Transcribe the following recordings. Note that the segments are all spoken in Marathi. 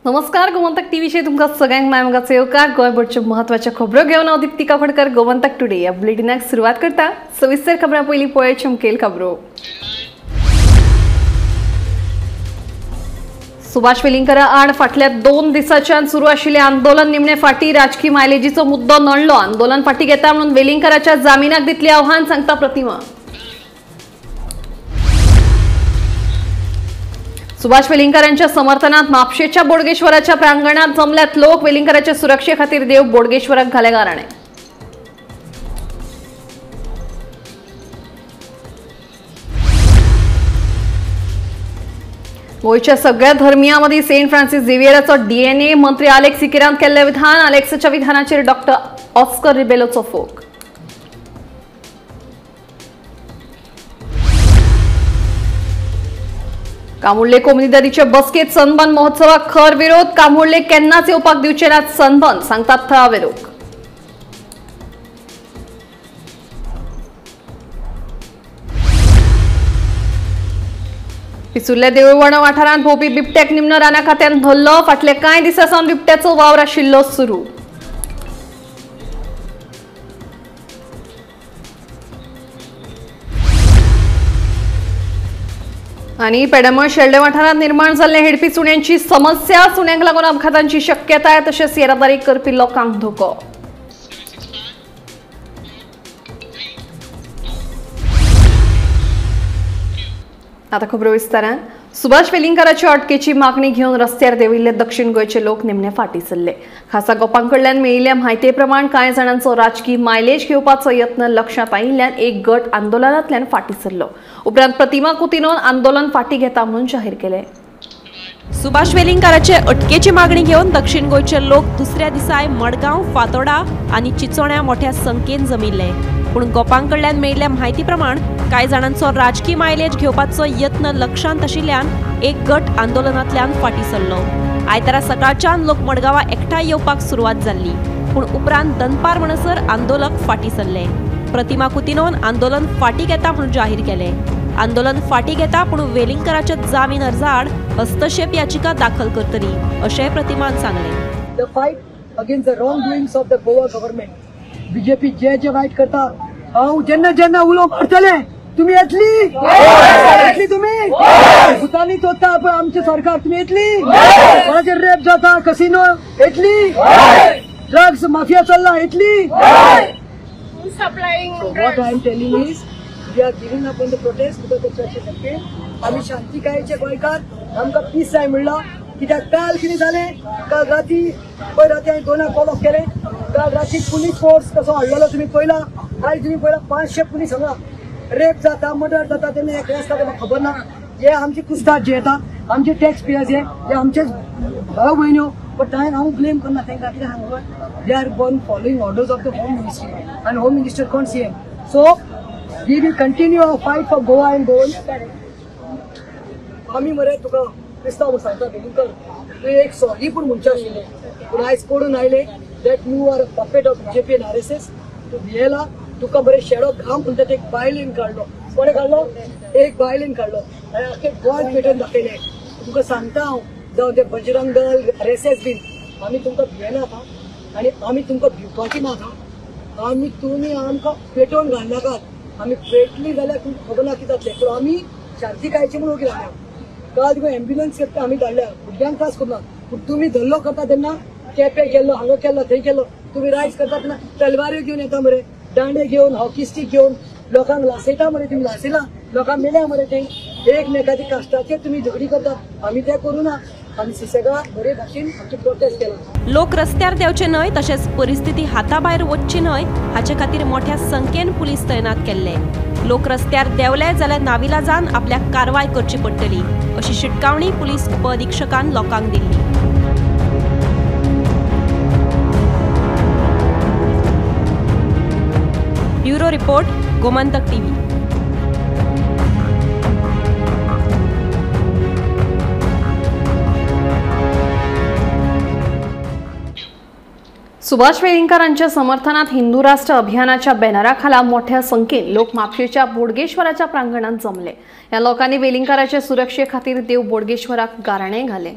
नमस्कार, गोमंतक टीव्हीचे तुमका सगळ्यांक मायमगाचे येवकार. गोंयभरच्यो म्हत्वाच्यो खबरो घेवन हांव दीप्ती काकोडकर गोमंतक टुडे ह्या बुलेटिनाक सुरवात करता. सविस्तर खबरां पयलीं पळय चमकेल खबरो. सुभाष वेलिंगकरा आड फाटल्या 2 दिसांच्यान सुरू आशिल्लें आंदोलन निमणे फाटी राजकीय मायलेजीचो मुद्दो नडलो. आंदोलन फाटी घेता म्हणून वेलिंगकराच्या जामिनाक दितले आव्हान सांगता प्रतिमा. सुभाष वेलिंगकरांच्या समर्थनात म्हापशेच्या बोडगेश्वराच्या प्रांगणात जमल्यात लोक. वेलिंगकराच्या सुरक्षे खातीर देव बोडगेश्वराक घाले गाराणे. गोयच्या सगळ्या धर्मियांमदी सेंट फ्रांसिस झेवियराचो DNA मंत्री आलेक्स सिकेरान केल्ले विधान. आलेक्सच्या विधानाचेर डॉक्टर ऑस्कर रिबेलोचो फोग. कामुर्ले कोमुनिदादीच्या बसकेत सनबर्न महोत्सवाक खर विरोध. कामुर्ले केन्नाच येवपाक दिवचे नात सनबर्न, सांगतात थळावे लोक. पिसुर्ल्या देऊळवाडा वाठारांत भोंवपी बिबट्याक निमण राना खात्यान धरलो. फाटले कांय दिसांसावन बिबट्याचो वावर आशिल्लो सुरू. आणि पेडमळ शेल्डे वाठारांत निर्माण जाल्ले हेडपी सुण्यांची समस्या. सुण्यांक लागून अपघातांची शक्यताय, तशेंच येरादारी करपी लोकांक धोको. आता खबरो विस्तारान. सुभाष वेलिंगकराच्या अटकेची मागणी घेवन रस्त्यार देविल्ले दक्षिण गोंयचे लोक निमणे फाटी सरले. खासा गोपांकडल्यान मेळिल्ल्या म्हायते प्रमाण कांय जाणांचो राजकीय मायलेज घेवपाचो यत्न लक्षांत आयिल्ल्यान एक गट आंदोलनांतल्यान फाटी सरलो. उपरांत प्रतिमा कुतिनोन आंदोलन फाटी घेता म्हणून जाहीर केले. सुभाष वेलिंगकराचे अटकेची मागणी घेवन दक्षिण गोंयचे लोक दुसऱ्या दिसाय मडगांव, फातोर्डा आनी चिंचोण्या मोठ्या संख्येन जमिल्ले. पूण गोपांकडल्यान मेळिल्ल्या म्हायती प्रमाण कांय जाणांचो राजकीय मायलेज घेवपाचो यत्न लक्षांत आशिल्ल्यान एक गट आंदोलनांतल्यान फाटी सरलो. आयतारा सकाळच्यान लोक मडगांवा एकठांय येवपाक सुरवात जाल्ली, पूण उपरांत दनपार म्हणसर आंदोलक फाटी सरले. प्रतिमा कुतिनोन आंदोलन फाटी घेता म्हणून जाहीर केले. आंदोलन फाटी घेता पूण वेलिंगकराच्या जामीन अर्जा आड हस्तक्षेप याचिका दाखल करतली, अशें प्रतिमान सांगले. The fight against the wrongdoings of the Goa government. BJP जे वाईट करता, हांव जेन्ना उलो मारतले तुम्ही येतली तुम्ही भुतानी चोरता पण आमचे सरकार तुम्ही येतली. कोणाचे रेप जाता, कसिनो येतली, ड्रग्स माफिया चल्ला येतली. So what I am telling is, we are giving up on the protest because the church is okay. आम्ही शांती कायचे गोंयकार, आमकां पीस जाय म्हणला. कित्याक काल कितें जालें, काल राती पळय राती हांवें 2 कॉल ऑफ केले. काल राती पुलीस फोर्स कसो हाडलेलो तुमी पळयला. आयज तुमी पळयला 500 पुलीस हांगा. रेप जाता, मर्डर जाता, तेन्ना हें आसता तें म्हाका खबर ना. हे आमचे कुस्ताद जे येता, आमचे टॅक्स पेयर्स हे आमचे भाव भयण्यो. बट हांव ब्लेम करना तांकां. कित्याक हांगा they are born following orders of the home ministry आनी होम मिनिस्टर कोण CM. So we will continue our fight for Goa and Goan. आमी मरे तुका क्रिस्तांव सांगता वेलिंगकर, तूं एक सॉरी पूण म्हणचे आशिल्ले, पूण आयज पडून आयले that you are puppet of BJP and RSS. तूं भियेला, तुका बरें शेडो घाम म्हणटा एक बायलेन काडलो. कोणे काडलो? एक बायलेन काडलो आनी आख्खे गोंय पेटोवन दाखयले. तुका सांगता हांव, जावं ते बजरंग दल, RSS बीन, आमी तुमकां भियेनात आनी आमी तुमकां भिवपाची नात. आमी तुमी आमकां पेटोवन घालनाकात. आमी पेटली जाल्यार तुमकां खबर ना कितें जातलें. पूण आमी शांती कायची म्हणून ओके रावल्या. काल तुका एम्ब्युलन्स करता आमी धाडल्या, भुरग्यांक त्रास करना. पूण तुमी धरलो करता तेन्ना केपें केल्लो, हांगा केल्लो, थंय केल्लो. तुमी रायज करता तेन्ना तलवाऱ्यो घेवन येता मरे, दांडे घेवन, हॉकी स्टीक घेवन लोकांक लासयता मरे. तुमी लासयला, लोकांक मेल्या मरे. थंय एकमेकाची कास्टाचेर तुमी झगडी करता. आमी तें करूं ना. आमी सुसेगाद बरे भाशेन आमचे प्रोटेस्ट केला. लोक रस्त्यार देवचे न्हय, तशेंच परिस्थिती हाताबायर वचची न्हय हाचे खातीर मोठ्या संख्येन पुलीस तैनात केल्ले. लोक रस्त्यार देवले जाल्यार नाविलाजान आपल्याक कारवाय करची पडटली, अशी शिटकावणी पुलीस उपअधिक्षकान लोकांक दिल्ली. Bureau report, Gomantak TV. Subhash वेलिंगकरांच्या समर्थनात हिंदू राष्ट्र अभियानाच्या बॅनराखाला मोठ्या संख्येन लोक म्हापशेच्या बोडगेश्वराच्या प्रांगणात जमले. या लोकांनी वेलिंगकराच्या सुरक्षे खातीर देव बोडगेश्वराक गाराणे घाले.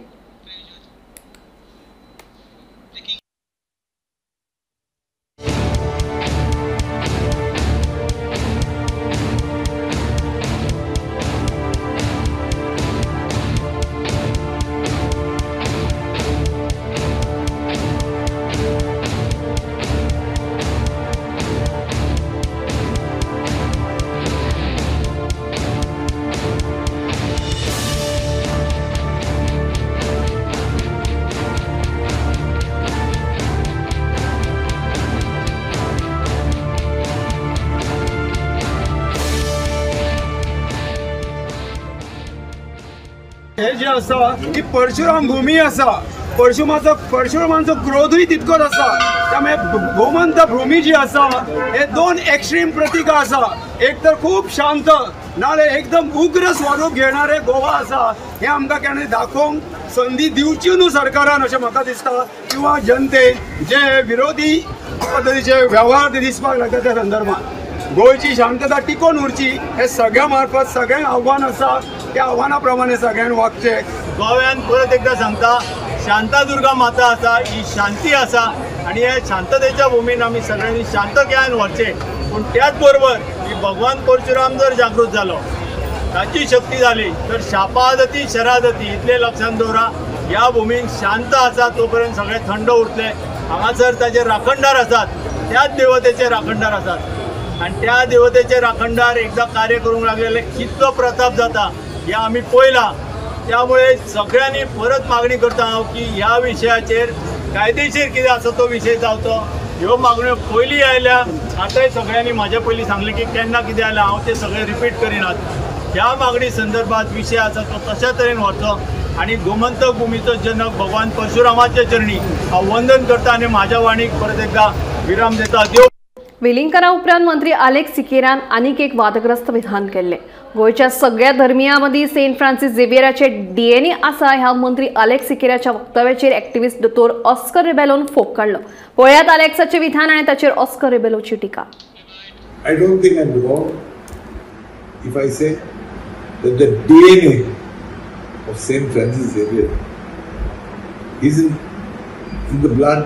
हे जे आसा ही परशुराम भूमी आसा, परशुरामांचो क्रोधूय तितकोच आसा. त्यामुळे गोमंत भूमी जी आसा हे दोन एक्स्ट्रीम प्रतीका आसा. एक तर खूप शांत नाल्यार एकदम उग्र स्वरूप घेणारे गोवा आसा हे आमकां केन्ना दाखोवंक संदी दिवची न्हू सरकारान अशें म्हाका दिसता, किंवा जनतेन जे विरोधी पद्दतीचे वेव्हार दिसपाक लागता त्या संदर्भात गोंयची शांतता टिकोवन उरची हे सगळ्या मार्फत सगळ्यांक आव्हान आसा. त्या आव्हाना प्रमाणे सगळ्यांनी वागचें. गोव्यान परत एकदा सांगता, शांतादुर्गा माता आसा ही शांती आसा आणि ह्या शांततेच्या भूमीन आमी सगळ्यांनी शांततेन व्हरचें. पूण त्याच बरोबर की भगवान परशुराम जर जागृत जालो, ताची शक्ती जाली तर शापादती शरादती इतले लक्षांत दवरा. ह्या भूमीन शांत आसा तोपर्यंत सगळे थंड उरतले. हांगासर ताचे राखणदार आसात, त्याच देवतेचे राखणदार आसात आणि त्या देवतेचे राखणदार एकदा कार्य करूंक लागलेले कितलो प्रताप जाता हे आमी पळयलां. त्यामुळे सगळ्यांनी परत मागणी करता हांव की ह्या विशयाचेर कायदेशीर कितें आसा तो विशय जावचो. ह्यो मागण्यो पयलीं आयल्या, आतांय सगळ्यांनी म्हाज्या पयलीं सांगलें की केन्ना कितें आयलां हांव ते सगळे रिपीट करिनात. ह्या मागणी संदर्भात विशय आसा तो तशा तरेन व्हरचो आणि गोमंतक भूमीचो जनक भगवान परशुरामाच्या चरणी हांव वंदन करता आणि म्हाज्या वाणीक परत एकदा विराम देता. देव वेलिंगकरा उपरांत मंत्री आलेक्स सिकेरान आनीक एक वादग्रस्त विधान केले. गोयच्या सगळ्या धर्मियांमदी सेंट फ्रांसीस झेवियराचे DNA आसा ह्या मंत्री आलेक्स सिकेराच्या वक्तव्याचेर एक्टिव्हिस्ट दोतोर ऑस्कर रिबेलोन फोग काढलो. पळयात आलेक्साचे विधान आणि ताचेर ऑस्कर रिबेलोची टिका. I don't think I'm wrong if I say that the DNA of Saint Francis Xavier is in the blood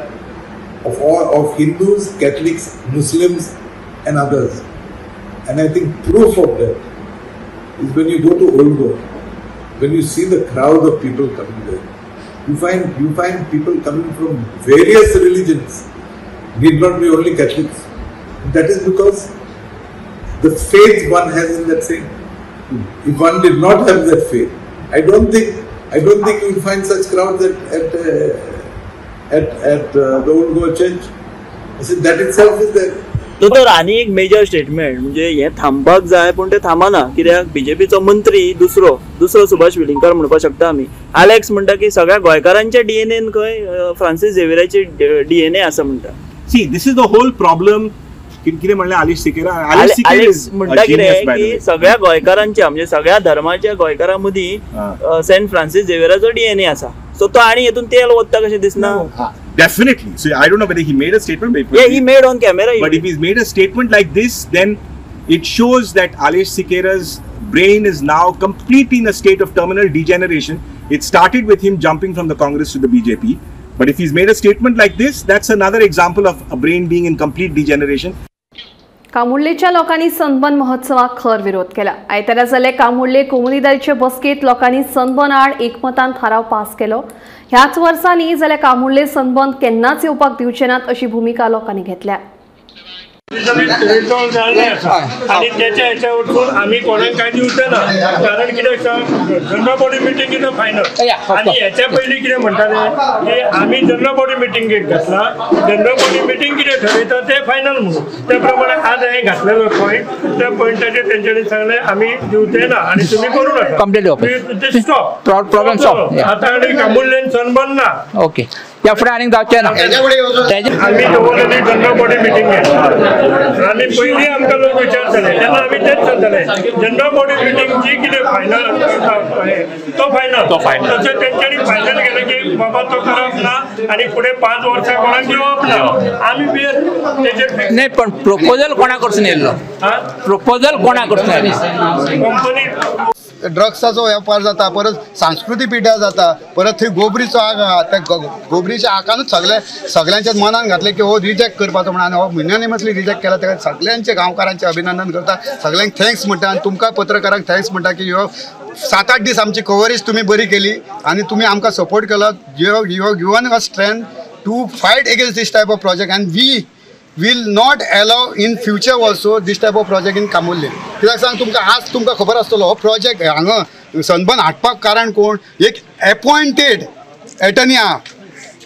of Hindus, Catholics, Muslims and others. And I think proof of that is when you go to Old Goa, when you see the crowd of people coming there. You find people coming from various religions, need not be only Catholics. That is because the faith one has in that saint. If one did not have that faith, I don't think you will find such crowds at the Old Goa Church. I said that itself is there. तर आनी एक मेजर स्टेटमेंट म्हणजे हे थांबपाक जाय पण ते थांबना. कित्याक बीजेपीचो मंत्री दुसरो सुभाष वेलिंगकर म्हणपाक शकता आमी. आलेक्स म्हणटा की सगळ्या गोंयकारांच्या DNA खंय फ्रांसीस झेवियराचे DNA आसा म्हणटा. See this is the whole problem. कितें म्हणलें आलेक्स सिकेरा म्हणटा कितें की सगळ्या गोंयकारांच्या म्हणजे सगळ्या धर्माच्या गोंयकारां मदीं सेंट फ्रांसीस झेवियराचो DNA आसा. सो तो आनी हेतून तेल ओतता कशें दिसना. Definitely. So I don't know whether he made a statement. Yeah, he made on camera. But if he's made a statement like this, then it shows that Alex Sikera's brain is now completely in a state of terminal degeneration. It started with him jumping from the Congress to the BJP. But if he's made a statement like this, that's another example of a brain being in complete degeneration. कामुर्लेच्या लोकांनी सनबर्न महोत्सवाक खर विरोध केला. आयतारा जाल्ले कामुर्ले कोमुनिदादीचे बसकेत लोकांनी सनबर्न आड एकमतान थाराव पास केलो. ह्याच वर्सांनी जाल्यार कामुर्ले सनबर्न केन्नाच येवपाक दिवचे नात अशी भूमिका लोकांनी घेतल्या. आणि त्याच्या ह्याच्यावरून आम्ही कोणाक काय दिवचे ना. कारण कितें general body meeting is final. आणि ह्याच्या पयलीं कितें म्हणटाले की आम्ही जनरल बॉडी मिटींगेक घातला. जनरल बॉडी मिटींग कितें ठरयता ते फायनल म्हणून त्या प्रमाणे आज हांवें घातलेलो पॉयंट. त्या पॉयंटाचेर तेंच्यांनी सांगलें आमी दिवचे ना आणि तुम्ही करू नका. Complete stop problem solve. आता आनी कामुर्लेन सनबर्न ना. ओके त्या फुडें आनीक जावचें ना. आमी दवरलेली जनरल बॉडी मिटींग आनी पयलीं आमकां लोक विचारताले तेन्ना आमी तेच सांगताले जनरल बॉडी मिटींग जी कितें फायनल तो फायनल. तशें तेंच्यांनी फायनल केलें की बाबा तो करप ना आणि पुढे 5 वर्सां कोणाक घेवप ना. आमी तेजेर नाही पण प्रपोजल कोणा कडसून येयल्लो. प्रपोजल कोणा कडसून येयल्लो. कंपनी ड्रग्साचो वेपार जाता, परत सांस्कृतीक पिड्यार जाता, परत थंय गोबरीचो आग आहा. त्या गोबरीच्या आकानूच सगळ्यांच्याच मनान घातलें की हो रिजेक्ट करपाचो म्हणून. आनी हो मिनिमसली रिजेक्ट केला. तेका सगळ्यांचे गांवकारांचे अभिनंदन करता. सगळ्यांक थँक्स म्हणटा आनी तुमकां पत्रकारांक थँक्स म्हणटा की ह्यो 7-8 दीस आमची कवरेज तुम्ही बरी केली आणि तुम्ही आमकां सपोर्ट केलो. You given us strength to fight against this type of project and we will not allow in future also this type of project in Camurlim. कित्याक सांग तुमकां आज तुमकां खबर आसतलो हो प्रोजेक्ट हांगा सनबर्न हाडपाक कारण कोण. एक अपॉइंटेड एटर्नी आहा.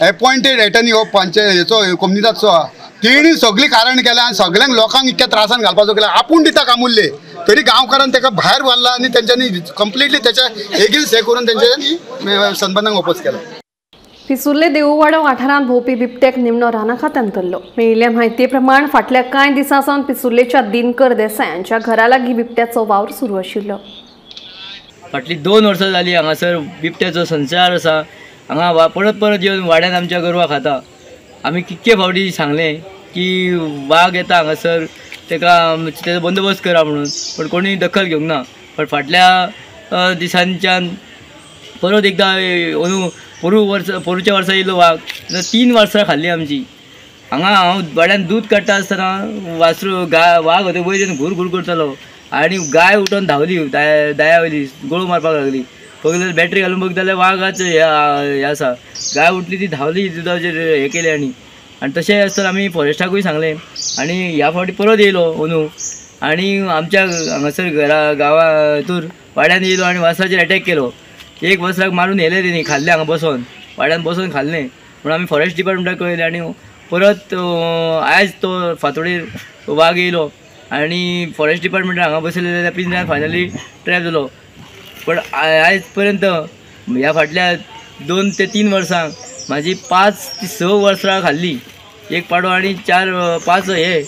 अपॉइंटेड एटर्नी हो हेचो कोमुनिदादचो आहा. तेणी सगळी कारण केल्या आनी सगळ्यांक लोकांक इतक्या त्रासान घालपाचो केला. आपूण दिता कामुर्ले तरी गांवकारान ताका भायर व्हरला आनी तेंच्यांनी कंप्लिटली त्याच्या एगेन्स्ट हे करून तेंच्यांनी सनबर्नाक ओपोज केला. पिसुर्ले देऊवाडो वाठारांत भोंवपी बिबट्याक निमणो रानाखात्यान धरलो. मेळिल्ल्या म्हायती प्रमाण फाटल्या कांय दिसांसावन पिसुर्लेच्या दिनकर देसाय यांच्या घरा लागीं बिबट्याचो वावर सुरू आशिल्लो. फाटली 2 वर्सां जाली हांगासर बिबट्याचो संचार आसा. हांगा परत येवन वाड्यान आमच्या गोरवां खाता. आमी कितके फावटी सांगलें की वाघ येता हांगासर तेका बंदोबस्त करा म्हणून, पण कोणी दखल घेवंक ना. पण फाटल्या दिसांच्यान परत एकदा पोरूच्या वर्सा येयलो वाघ. 3 वर्सां खाल्ली आमची. हांगा हांव वाड्यान दूध काडटा आसतना वासरू वाघ होते वयर घूर घूर करतालो आनी गाय उठून धांवली दाया वयली गोळू मारपाक लागली. पळयल्यार बॅटरी घालून बघ जाल्यार वाघाच हे आसा. गाय उठली ती धांवली दुधाचेर हे केलें आनी तशें आसतना आमी फॉरेस्टाकूय सांगलें आनी ह्या फावटी परत येयलो अंदू आनी आमच्या हांगासर गांवा हितूर वाड्यान येयलो आनी वासराचेर अटॅक केलो. एक वासराक मारून येयलें तेणी खाल्लें हांगा बसोन वाड्यान बसोन खाल्लें. म्हणून आमी फॉरेस्ट डिपार्टमेंटाक कळयलें आनी परत आयज तो फातोडेर वाघ येयलो आनी फॉरेस्ट डिपार्टमेंटान हांगा बसयले जाल्यार पिंजऱ्यान फायनली ट्रॅप जालो. पण आयज पर्यंत ह्या फाटल्या 2 ते 3 वर्सांक म्हाजी 5 ते 6 वर्सां खाल्ली. एक पाडो आनी 4-5 हे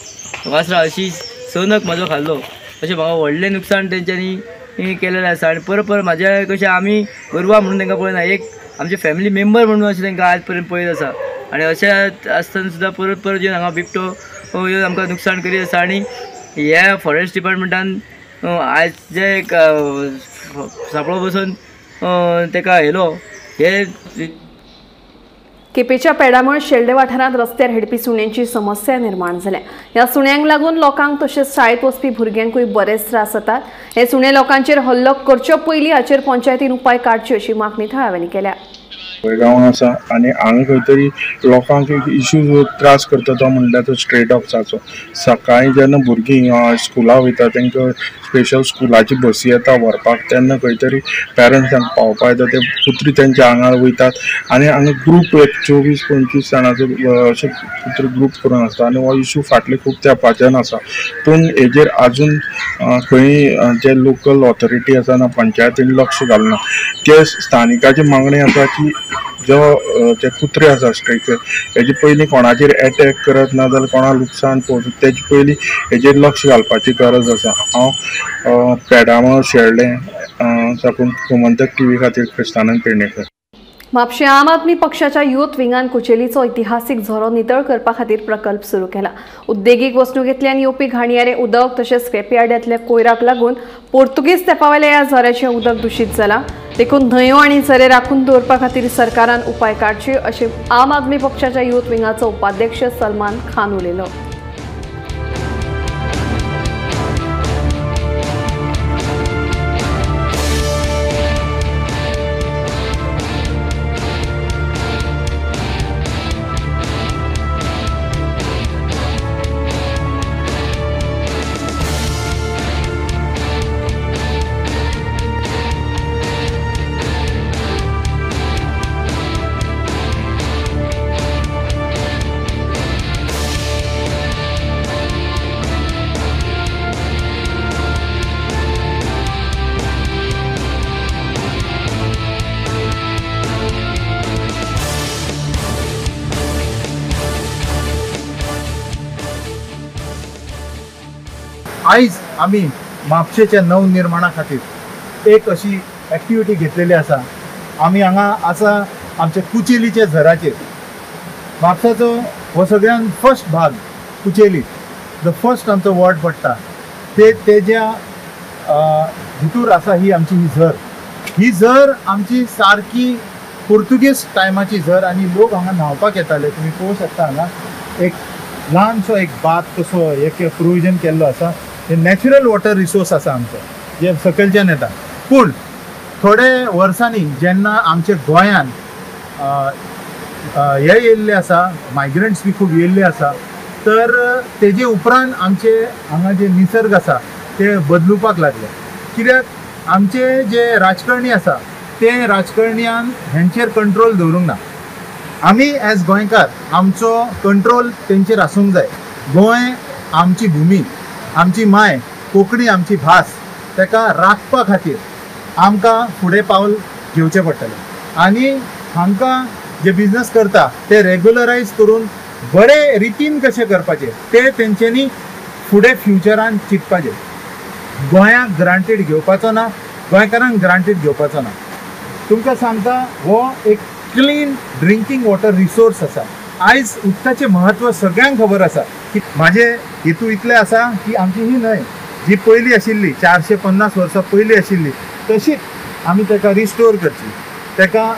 वासरां अशी 6 नग म्हाजो खाल्लो. अशें म्हाका व्हडलें नुकसाण तेंच्यांनी केलेलें आसा. आनी परत म्हाज्या कशें आमी गोरवां म्हणून तांकां पळयना, एक आमचे फॅमिली मेंबर म्हणून अशें तांकां आयज पर्यंत पळयत आसा. आनी अशें आसतना सुद्दां परत येवन हांगा बिबटो येवन आमकां नुकसाण करीत आसा. आनी ह्या फॉरेस्ट डिपार्टमेंटान आयज जे एक सापळो बसून ताका येयलो हे केपेच्या पेडामळ शेल्डे वाठारांत रस्त्यार हेडपी सुण्यांची समस्या निर्माण जाल्या. ह्या सुण्यांक लागून लोकांक तशेंच शाळेत वचपी भुरग्यांकूय बरेच त्रास जातात. हे सुणे लोकांचेर हल्लो करचे पयलीं हाचेर पंचायतीन उपाय काडचे अशी मागणी थळाव्यांनी केल्या. गांव आसा आनी हांगा खंय तरी लोकांक एक इश्यू त्रास करता तो म्हणल्यार तो स्ट्रे डॉग्साचो. सकाळीं जेन्ना भुरगीं स्कुलाक वयता तांकां स्पेशल स्कुलाची बसी येता व्हरपाक, तेन्ना खंय तरी पेरंट्स तांकां पावपा येता ते कुत्री तेंच्या आंगार वयतात आनी हांगा ग्रूप एक 24-25 जाणांचो अशे कुत्री ग्रूप करून आसता आनी हो इश्यू फाटले खूब तेंपाच्यान आसा. पूण हेजेर आजून खंय जे लोकल ऑथॉरिटी आसा ना पंचायतीन लक्ष घालना. ते स्थानिकाची मागणी आसा की जो जे कुत्रे आसा स्ट्रेक हेजे पयलीं कोणाचेर अटॅक करत ना जाल्यार कोणा लुकसाण पोवचें तेजे पयलीं हेजेर लक्ष घालपाची गरज आसा. हांव पेडामळ शेल्डें साकून गोमंतक TV खातीर कृष्णानंद पेडणेकर. म्हापशें आम आदमी पक्षाच्या युथ विंगान कुचेलीचो इतिहासीक झरो नितळ करपा खातीर प्रकल्प सुरू केला. उद्देगीक वसणुकेंतल्यान येवपी घाणयारे उदक तशेंच स्क्रॅपयार्डांतल्या कोयराक लागून पोर्तुगीज तेंपावेल्या ह्या झऱ्याचें उदक दुशीत जालां. देखून न्हंयो आनी झरे राखून दवरपा खातीर सरकारान उपाय काडचे अशें आम आदमी पक्षाच्या युथ विंगाचो उपाध्यक्ष सलमान खान उलयलो. आयज आमी म्हापशेच्या नवनिर्माणा खातीर एक अशी एक्टिविटी घेतलेली आसा. आमी हांगा आसा आमच्या कुचेलीच्या झराचेर. म्हापसाचो हो सगळ्यान फर्स्ट भाग कुचेली, द फर्स्ट आमचो वॉर्ड पडटा तेज्या भितूर आसा ही आमची ही झर आमची सारकी पोर्तुगेज टायमाची झर आनी लोक हांगा न्हांवपाक येताले. तुमी पळोवंक शकता हांगा एक ल्हानसो एक बाथ कसो एक प्रोविजन केल्लो आसा. हे नॅचरल वॉटर रिसोर्स आसा आमचो जे सकयलच्यान येता. पूण थोडे वर्सांनी जेन्ना आमच्या गोंयान हे येयल्ले आसा मायग्रंट्स बी खूब येयल्ले आसा तर तेजे उपरांत आमचे हांगा जे निसर्ग आसा ते बदलुपाक लागले. कित्याक आमचे जे राजकारणी आसा ते राजकारण्यान हेंचेर कंट्रोल दवरूंक ना. आमी एज गोंयकार आमचो कंट्रोल तेंचेर आसूंक जाय. गोंय आमची भुमी, आमची माय कोंकणी आमची भास ताका राखपा खातीर आमकां फुडें पावल घेवचें पडटलें आनी हांकां जे बिझनस करता ते रेग्युलरायज करून बरे रितीन कशें करपाचें ते तेंच्यांनी फुडें फ्युचरान चिंतपाचें. गोंयांक ग्रांटेड घेवपाचो ना, गोंयकारांक ग्रांटेड घेवपाचो ना. तुमकां सांगता हो एक क्लीन ड्रिंकींग वॉटर रिसोर्स आसा. आयज उदकाचें म्हत्व सगळ्यांक खबर आसा की म्हाजे हेतू इतलें आसा की आमची ही न्हंय जी पयलीं आशिल्ली 450 वर्सां पयलीं आशिल्ली तशीच आमी ताका रिस्टोर करची, ताका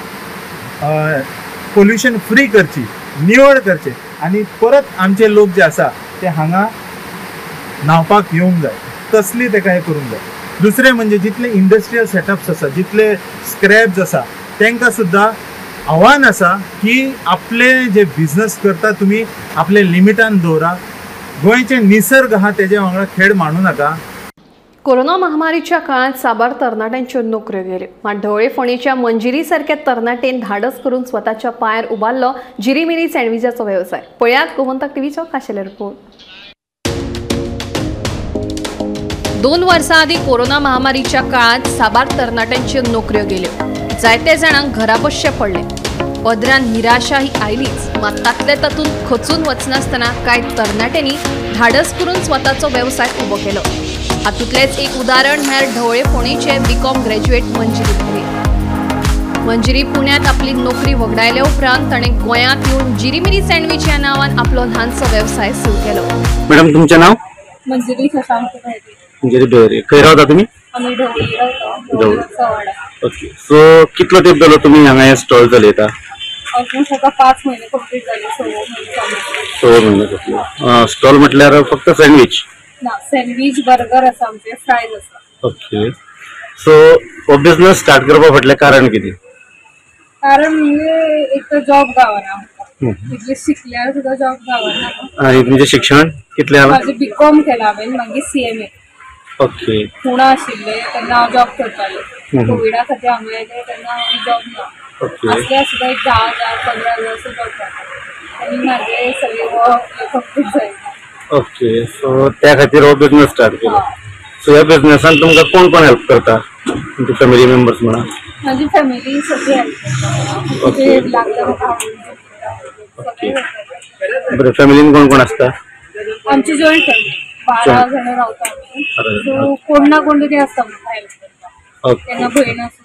पोल्युशन फ्री करची, निवळ करचे आनी परत आमचे लोक जे आसा ते हांगा न्हावपाक येवंक जाय तसली ताका हें करूंक जाय. दुसरें म्हणजे जितले इंडस्ट्रियल सेटअप्स आसा, जितले स्क्रॅप्स आसा तांकां सुद्दां आव्हान आसा की आपले जे बिझनस करता तुमी आपले लिमिटान दवरा. गोंयचे निसर्ग आहा तेजे वांगडा खेळ मांडू नाका. कोरोना महामारीच्या काळात साबार तरणाट्यांच्यो नोकऱ्यो गेल्यो. मात ढवळे फोंडेच्या मंजिरी सारख्या तरणाटेन धाडस करून स्वताच्या पांयार उबारलो जिरीमिरी सँडविचाचो व्यवसाय. पळयात गोमंतक टीव्हीचो खाशेले रिपोर्ट. 2 वर्सां आदी कोरोना महामारीच्या काळात साबार तरणाट्यांच्यो नोकऱ्यो गेल्यो. जायते जाणांक घरा बसचे पडले. पदरान निराशा ही आयलीच, मात तातले तातून खचून वचनासतना कांय तरणाट्यांनी धाडस करून स्वताचो व्यवसाय उबो केलो. हातूंतलेंच एक उदाहरण म्हळ्यार ढवळे फोंडेचे बीकॉम ग्रॅज्युएट मंजिरी भिरे. मंजिरी पुण्यात आपली नोकरी वगडायल्या उपरांत ताणें गोंयांत येवन जिरीमिरी सँडविच ह्या नांवान आपलो ल्हानसो व्यवसाय सुरू केलो. मॅडम तुमचें नाव? मंजिरी शशांक भेरे. मंजिरी भेरे. खंय रावता तुमी? आमी ढवळी रावता. ओके. सो कितलो तेंप जालो तुमी हांगा हे स्टॉल चलयता? ऑलमोस्ट आता 5 महिने कंप्लीट झाले. 6 महिने कसलो स्टॉल म्हटल्यार फक्त सँडविच? ना, सँडविच, बर्गर आसा, आमचे फ्रायज आसा. ओके. सो हो बिझनेस स्टार्ट करपा फाटलें कारण कितें? कारण म्हणजे एक तर जॉब गावना, इतले शिकल्यार सुद्दां जॉब गावना. आनी तुमचें शिक्षण कितलें जालां? माझे बीकॉम केला हांवें, मागीर CMA. ओके. पुणा आशिल्ले तेन्ना हांव जॉब करतालें. कोविडा खातीर हांगा येयले तेन्ना जॉब ना. असल्यार सुद्दां एक 10,000-15,000 असो जॉब करता आनी म्हाजे सगळे कंप्लीट जालें. ओके. सो त्या खातीर हो बिझनेस स्टार्ट केलो. सो ह्या बिझनेसान तुमकां कोण कोण हेल्प करता? तुमचे फॅमिली मेंबर्स म्हणा? माझी फॅमिली सगळी हेल्प करता. बरें. फॅमिलीन कोण कोण आसता? आमची जॉईंट फॅमिली 12 जण रावता आमी. सो कोण ना कोण तरी आसता म्हाका हेल्प करता. तेन्ना भयण आसूं,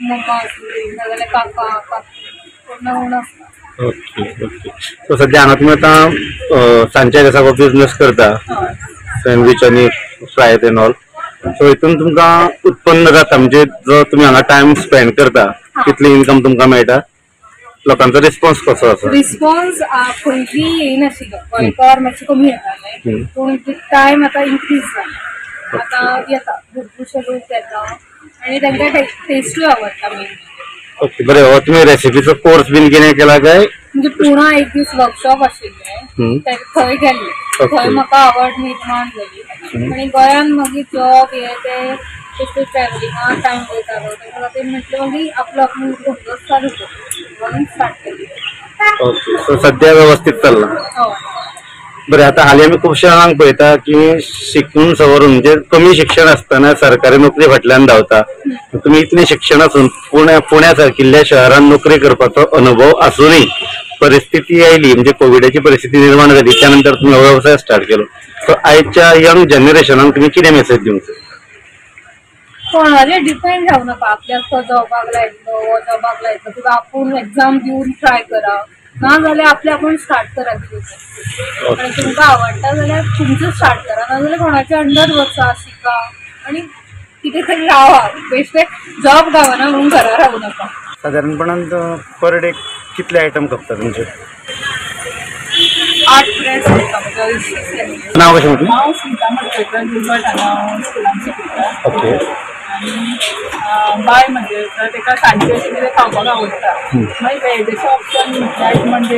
मम्मा आसूं, नाजाल्यार काका काकी, कोण ना कोण आसता. ओके. ओके. सो सध्या हांगा तुमी आतां सांजच्या दिसा हो बिझनेस करता सँडविच आनी फ्राय एन ऑल. सो हितून तुमकां उत्पन्न जाता म्हणजे जो तुमी हांगा टायम स्पेंड करता कितली इन्कम तुमकां मेळटा? लोकांचो रिस्पॉन्स कसो आसा? रिस्पॉन्स पयलीं येयनाशिल्लो, गोंयकार मातशें कमी येताले, पूण टायम आतां इन्क्रीज जाला. आतां येता भरपूरशे लोक येता आनी तांकां टेस्टूय आवडटा मेन. ओके. बरें. हो तुमी रेसिपीचो कोर्स बीन कितें केला काय? म्हणजे पुणा एक दीस वर्कशॉप आशिल्ले, थंय गेल्ले. थंय म्हाका आवड निर्माण जाली आनी गोंयान मागीर जॉब हे ते ट्रॅव्हलिंगाक टायम वयतालो. तेन्ना खातीर म्हटलें मागीर आपलो आपूण धंदो चालू करता म्हणून स्टार्ट केली. ओके. सो सध्या वेवस्थीत चल्ला. बरें. आतां हालीं आमी खुबशे जाणांक पळयता की शिकून सवरून म्हणजे कमी शिक्षण आसतना सरकारी नोकरी फाटल्यान धांवता. तुमी इतलें शिक्षण आसून पुण्या सारकिल्ल्या शहरान नोकरी करपाचो अनुभव आसूनय परिस्थिती आयली म्हणजे कोविडाची परिस्थिती निर्माण जाली त्या नंतर तुमी हो वेवसाय स्टार्ट केलो. सो आयच्या यंग जनरेशनाक तुमी कितें मेसेज दिवंक? कोणाचेर डिपेंड रावं नाका. आपल्याक तो जॉबाक लायतलो वो जॉबाक लायतलो, तुका आपूण एग्जाम दिवन ट्राय करा, ना जाल्यार आपले आपूण स्टार्ट करा. आनी तुमकां आवडटा जाल्यार तुमचो स्टार्ट करा, ना जाल्यार कोणाच्या अंडर वचा, शिका आनी कितें तरी रावा. बेश्टे जॉब गावना म्हणून घरा रावू नाका. सादारणपणान पर डे कितले आयटम खपता तुमचे? 8 प्लेट्स करता. नाव कशें म्हटलें? हांव स्मिता मडकयकर, दुर्गट हांगा स्कुलान शिकयता. ओके. आनी बाय म्हणजे ताका सांजचे अशें कितें खावपाक आवडटा. मागीर वेजाचे ऑप्शन म्हटल्यार म्हणजे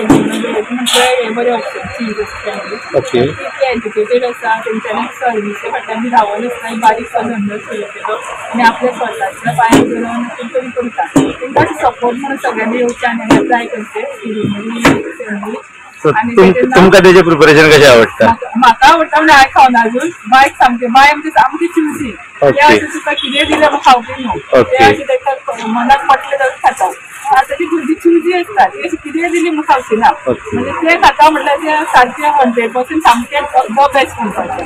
हे बरे ऑप्शन चीज अशें. ओके. इतले एज्युकेटेड आसा, तेंच्यांनी सर्विसे फाटल्यान धांवून आसता एक बारीकसो धंदो सुरू केलो आनी आपल्या स्वताच्या पांयार धरून तेंच्यानी करता. तेंकां सपोर्ट म्हणून सगळ्यांनी येवचें आनी ट्राय करचें. तुमका त्याचे प्रिपरेशन कशें आवडटा? म्हाका आवडटा म्हणजे हांवें खावना अजून. बायक सामकी बाय आमची सामकी चुजी. तुका कितें दिलें खावपी न्हू. ते अशें ताका मनाक पटलें जाल्यार खाता. आता ती भुरगीं चुजी आसता ती अशी कितें दिली म्हाका खावची ना. म्हणजे ते खाता म्हटल्यार ते सारकें 100% सामकें द बेस्ट म्हणपाचें.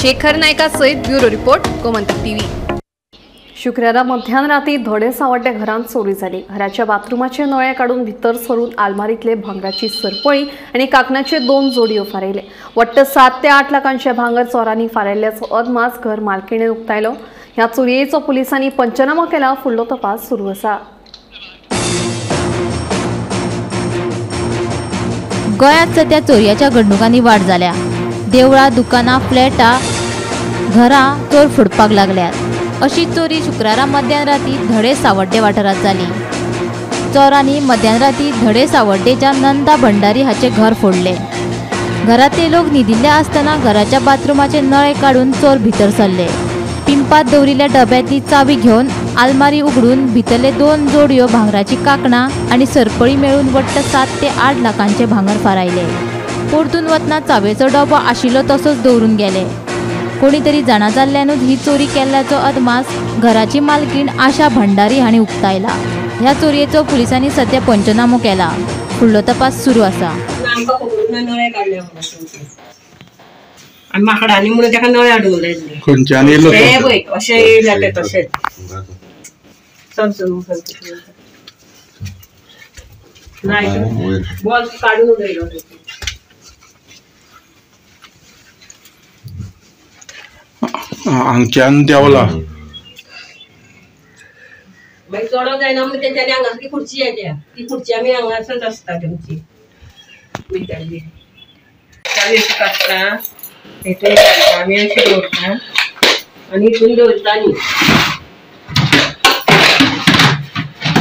शेखर नायका सयत ब्युरो रिपोर्ट गोमंतक टीव्ही. शुक्रारा मध्यानराती धडे सावड्ड्या घरांत चोरी जाली. घराच्या बाथरुमाचे नळे काढून भितर सरून आलमारीतले भांगराची सरपळी आणि काकणाचे 2 जोडयो फारयले. वट्ट 7 ते 8 लाखांचे भांगर चोरांनी फारयल्ल्याचो अदमास घर मालकीणेन उक्तायलो. ह्या चोरयेचो पुलिसांनी पंचनामा केला. फुडलो तपास सुरू आसा. गोंयांत सध्या चोरयाच्या घडणुकांनी वाड जाल्या. देवळां, दुकानां, फ्लॅटां, घरां चोर फोडपाक लागल्यात. अशी चोरी शुक्रारा मध्यानराती धडे सावड्डे वाठारात जाली. चोरांनी मध्यानराती धडे सावड्डेच्या नंदा भंडारी हाचे घर फोडले. घरातले लोक न्हिदिल्ले आसतना घराच्या बाथरुमाचे नळे काढून चोर भितर सरले. पिंपात दवरिल्ल्या डब्यांतली चावी घेवन आलमारी उगडून भितरले 2 जोडयो भांगराची काकणां आनी सरपळी मेळून वट्ट 7 ते 8 लाखांचे भांगर फारायले. परतून वतना चावेचो डबो आशिल्लो तसोच दवरून गेले. कोणी तरी जाणा जाल्ल्यानूच ही चोरी केल्ल्याचो अदमास घराची मालकीण आशा भंडारी हांणी उक्तायला. ह्या चोरयेचो पुलिसांनी सध्या पंचनामो केला. फुडलो तपास सुरू आसा. माकडांनी म्हणून ताका नळे हाडून लायले. खंयच्यान येयलो हे पळय अशें येयल्या ते तशें बॉल काडून उडयलो. हांगच्यान देवला. मागीर चोडो जायना म्हणून तेंच्यांनी हांगासली खुर्ची येल्या. ती खुर्ची आमी हांगासरच आसता तेंची भितरली. चावी अशी काडटा हेतून घालता आमी अशी दवरता आनी हितून दवरता न्ही.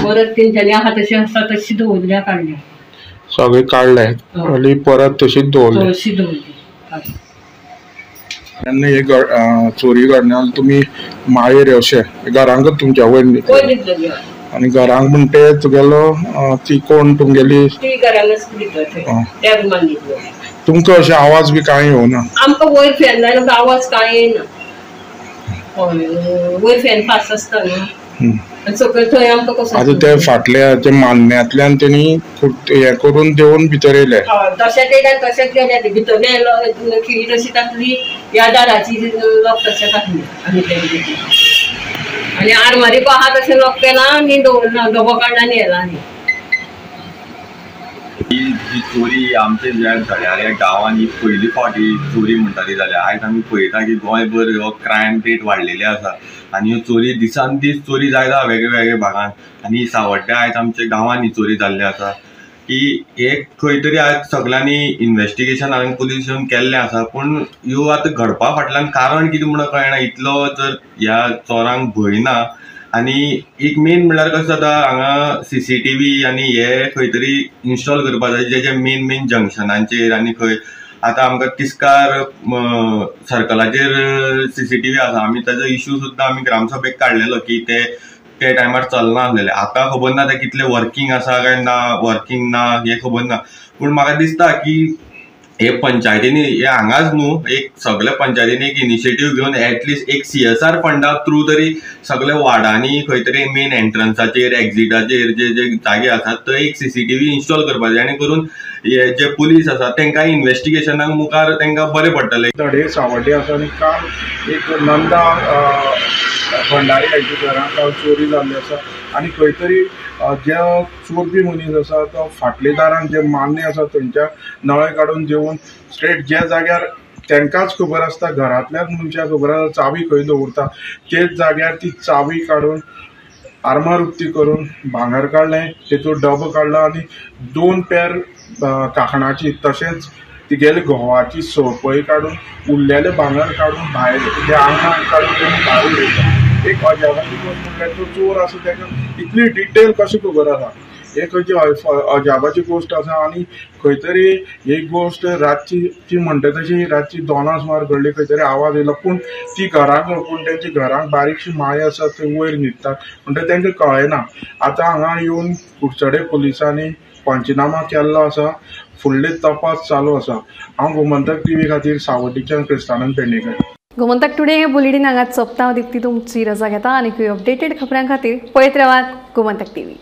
परत तेंच्यांनी आहा तशी आसता तशी दवरल्या काडल्या. सगळे काडले आनी परत तशीच दवरली. तशी दवरली. आनी हे चोरी घडण्यान तुमी मायेर अशें घरांकच तुमच्या वयर आनी घरांक म्हणटे तुगेलो ती कोण तुमगेली तुमकां अशें आवाज बी कांय येवना? आमकां वयर फॅन लायलो आवाज कांय येना. वयर फॅन फास्ट आसता न्हू सकयल थंय आमकां कसो. आतां ते फाटल्या ते मान्न्यांतल्यान तेणी हे करून देवन भितर येयले. तशेंच येयल्यान तशेंच गेले. ते भितर खिळी तशी तासली ह्या दाराची लॉक तशें घातली आनी ते आनी आरमारीक आहा तशें लॉक केला आनी दवरला. डबो काडला आनी येला. आनी ही चोरी आमच्या ज्या धड्याल्या गांवांनी पयली फावटी चोरी म्हणटाली जाल्यार आयज आमी पळयता की गोंयभर हो क्रायम रेट वाडलेले आसा आनी ह्यो चोरी दिसान दीस चोरी जायता वेगळे वेगळे भागांत. आनी सावड्ड्या आयज आमच्या गांवांनी चोरी जाल्ले आसा की हे खंय तरी आयज सगळ्यांनी इन्व्हेस्टिगेशन हांवें पुलीस येवन केल्लें आसा. पूण ह्यो आतां घडपा फाटल्यान कारण कितें म्हणून कळना. इतलो जर ह्या चोरांक भंय ना आनी एक मेन म्हणल्यार कशें जाता हांगा CCTV आनी हे खंय तरी इन्स्टॉल करपा जाय जे जे मेन जंक्शनांचेर आनी खंय. आतां आमकां तिस्कार सर्कलाचेर CCTV आसा. आमी ताजो इश्यू सुद्दां आमी ग्रामसभेक काडलेलो की ते टायमार चलना आसलेले. आतां खबर ना ते कितले वर्किंग आसा काय ना वर्किंग ना हे खबर ना. पूण म्हाका दिसता की हे पंचायतींनी हे हांगाच न्हू एक सगळ्या पंचायतींनी एक इनिशिएटीव घेवन एटलिस्ट एक CSR फंडा थ्रू तरी सगळे वार्डांनी खंय तरी मेन एंट्रन्साचेर एक्झिटाचेर जे जे जागे आसात थंय एक CCTV इन्स्टॉल करपाक जाय आनी करून हे जे पुलीस आसा तांकां इन्व्हेस्टिगेशनाक मुखार तांकां बरें पडटलें. धडे सावड्डे आसा आनी काल एक नंदा भंडारी हांच्या घरांत चोरी जाल्ली आसा आनी खंय तरी जे चोरपी मनीस आसा तो फाटले दारान जे मान्य आसा थंयच्या नळे काडून देवन स्ट्रेट ज्या जाग्यार तांकांच खबर आसता घरांतल्याच मनशाक खबर आसा चावी खंय दवरता तेच जाग्यार ती चावी काडून आरमार उक्ती करून भांगर काडलें तेतून डबो काडलो आनी 2 पेर कांकणाची तशेंच तिगेले घोवाची सरपळी काडून उरलेले भांगर काडून भायर जे आंगार काडून भायर उडयता. एक अजापाची गोश्ट म्हणल्यार तो चोर आसा ताका इतली डिटेल कशी खबर आसा. हे खंयची अजापाची गोष्ट आसा आनी खंय तरी ही गोष्ट रातची ती म्हणटा तशी रातची 2 सुमार घडली, खंय तरी आवाज येयलो पूण ती घरांक पूण तेंची घरांक बारीकशी माय आसा थंय वयर न्हिदतात म्हणटा तेंकां कळना. आतां हांगा येवन कुडचडे पुलिसांनी पंचनामा केल्लो आसा, फुडले तपास चालू आसा. हांव गोमंतक टीव्ही खातीर सावड्डेच्यान क्रिस्तानंद पेडणेकर. गोमंतक टुडे हे बुलेटिन हांगाच सोंपता. दिप्ती तुमची रजा घेता. आनी अपडेटेड खबरां खातीर पळयत रावात गोमंतक टीव्ही.